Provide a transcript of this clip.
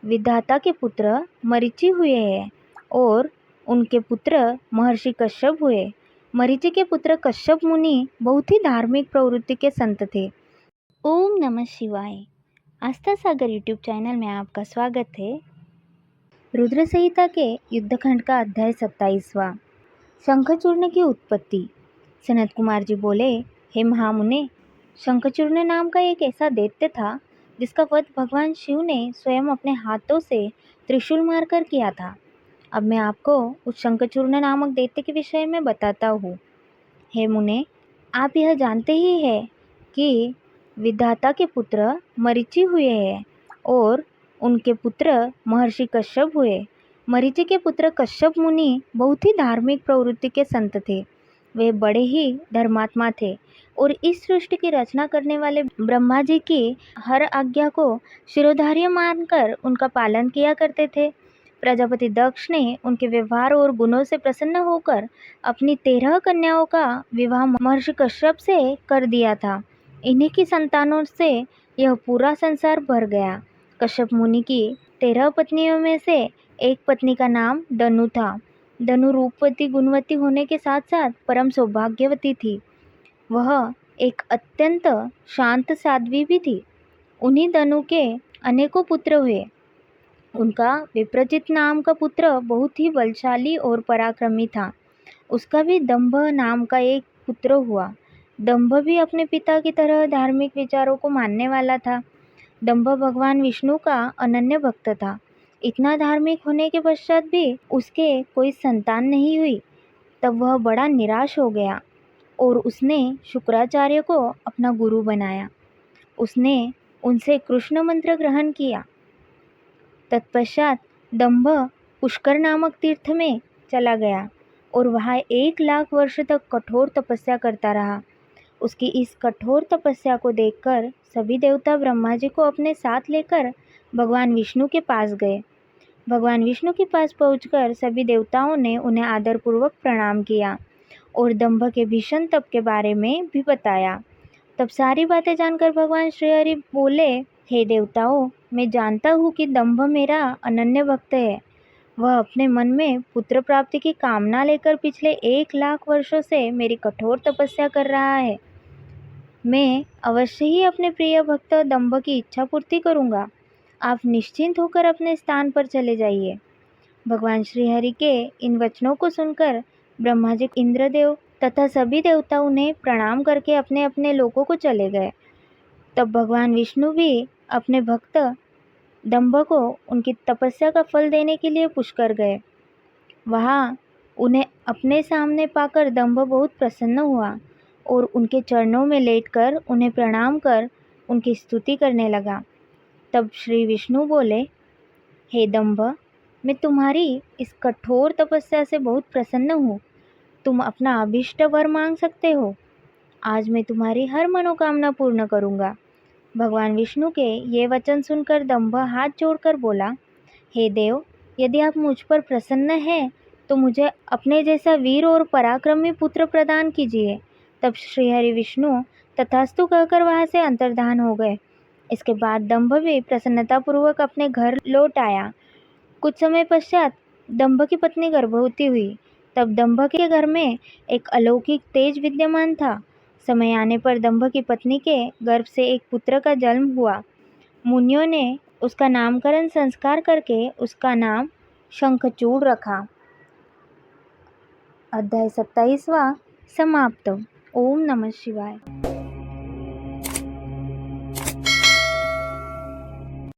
विधाता के पुत्र मरीचि हुए हैं और उनके पुत्र महर्षि कश्यप हुए। मरीचि के पुत्र कश्यप मुनि बहुत ही धार्मिक प्रवृत्ति के संत थे। ओम नमः शिवाय। आस्था सागर यूट्यूब चैनल में आपका स्वागत है। रुद्र संहिता के युद्धखंड का अध्याय 27वां। शंखचूर्ण की उत्पत्ति। सनत कुमार जी बोले, हे महामुने, शंखचूर्ण नाम का एक ऐसा दैत्य था जिसका वध भगवान शिव ने स्वयं अपने हाथों से त्रिशूल मारकर किया था। अब मैं आपको उस शंखचूर्ण नामक दैत्य के विषय में बताता हूँ। हे मुने, आप यह जानते ही हैं कि विधाता के पुत्र मरीचि हुए हैं और उनके पुत्र महर्षि कश्यप हुए। मरीचि के पुत्र कश्यप मुनि बहुत ही धार्मिक प्रवृत्ति के संत थे। वे बड़े ही धर्मात्मा थे और इस सृष्टि की रचना करने वाले ब्रह्मा जी की हर आज्ञा को शिरोधार्य मानकर उनका पालन किया करते थे। प्रजापति दक्ष ने उनके व्यवहार और गुणों से प्रसन्न होकर अपनी 13 कन्याओं का विवाह महर्षि कश्यप से कर दिया था। इन्हीं की संतानों से यह पूरा संसार भर गया। कश्यप मुनि की 13 पत्नियों में से एक पत्नी का नाम दनु था। दनु रूपवती गुणवती होने के साथ साथ परम सौभाग्यवती थी। वह एक अत्यंत शांत साध्वी भी थी। उन्हीं दनु के अनेकों पुत्र हुए। उनका विप्रजित नाम का पुत्र बहुत ही बलशाली और पराक्रमी था। उसका भी दंभ नाम का एक पुत्र हुआ। दंभ भी अपने पिता की तरह धार्मिक विचारों को मानने वाला था। दंभ भगवान विष्णु का अनन्य भक्त था। इतना धार्मिक होने के पश्चात भी उसके कोई संतान नहीं हुई। तब वह बड़ा निराश हो गया और उसने शुक्राचार्य को अपना गुरु बनाया। उसने उनसे कृष्ण मंत्र ग्रहण किया। तत्पश्चात दंभ पुष्कर नामक तीर्थ में चला गया और वहाँ 1 लाख वर्ष तक कठोर तपस्या करता रहा। उसकी इस कठोर तपस्या को देखकर सभी देवता ब्रह्मा जी को अपने साथ लेकर भगवान विष्णु के पास गए। भगवान विष्णु के पास पहुंचकर सभी देवताओं ने उन्हें आदरपूर्वक प्रणाम किया और दंभ के भीषण तप के बारे में भी बताया। तब सारी बातें जानकर भगवान श्रीहरि बोले, हे देवताओं, मैं जानता हूँ कि दंभ मेरा अनन्य भक्त है। वह अपने मन में पुत्र प्राप्ति की कामना लेकर पिछले 1 लाख वर्षों से मेरी कठोर तपस्या कर रहा है। मैं अवश्य ही अपने प्रिय भक्त दंभ की इच्छा पूर्ति करूँगा। आप निश्चिंत होकर अपने स्थान पर चले जाइए। भगवान श्रीहरि के इन वचनों को सुनकर ब्रह्मा जी, इंद्रदेव तथा सभी देवता उन्हें प्रणाम करके अपने अपने लोकों को चले गए। तब भगवान विष्णु भी अपने भक्त दंभ को उनकी तपस्या का फल देने के लिए पुष्कर गए। वहाँ उन्हें अपने सामने पाकर दंभ बहुत प्रसन्न हुआ और उनके चरणों में लेटकर उन्हें प्रणाम कर उनकी स्तुति करने लगा। तब श्री विष्णु बोले, हे दंभ, मैं तुम्हारी इस कठोर तपस्या से बहुत प्रसन्न हूँ। तुम अपना अभीष्ट वर मांग सकते हो। आज मैं तुम्हारी हर मनोकामना पूर्ण करूँगा। भगवान विष्णु के ये वचन सुनकर दंभ हाथ जोड़कर बोला, हे देव, यदि आप मुझ पर प्रसन्न हैं तो मुझे अपने जैसा वीर और पराक्रमी पुत्र प्रदान कीजिए। तब श्रीहरि विष्णु तथास्तु कहकर वहाँ से अंतर्धान हो गए। इसके बाद दंभ भी प्रसन्नतापूर्वक अपने घर लौट आया। कुछ समय पश्चात दंभ की पत्नी गर्भवती हुई। तब दंभ के घर में एक अलौकिक तेज विद्यमान था। समय आने पर दंभ की पत्नी के गर्भ से एक पुत्र का जन्म हुआ। मुनियों ने उसका नामकरण संस्कार करके उसका नाम शंखचूड़ रखा। अध्याय 27वां समाप्त। ओम नमः शिवाय।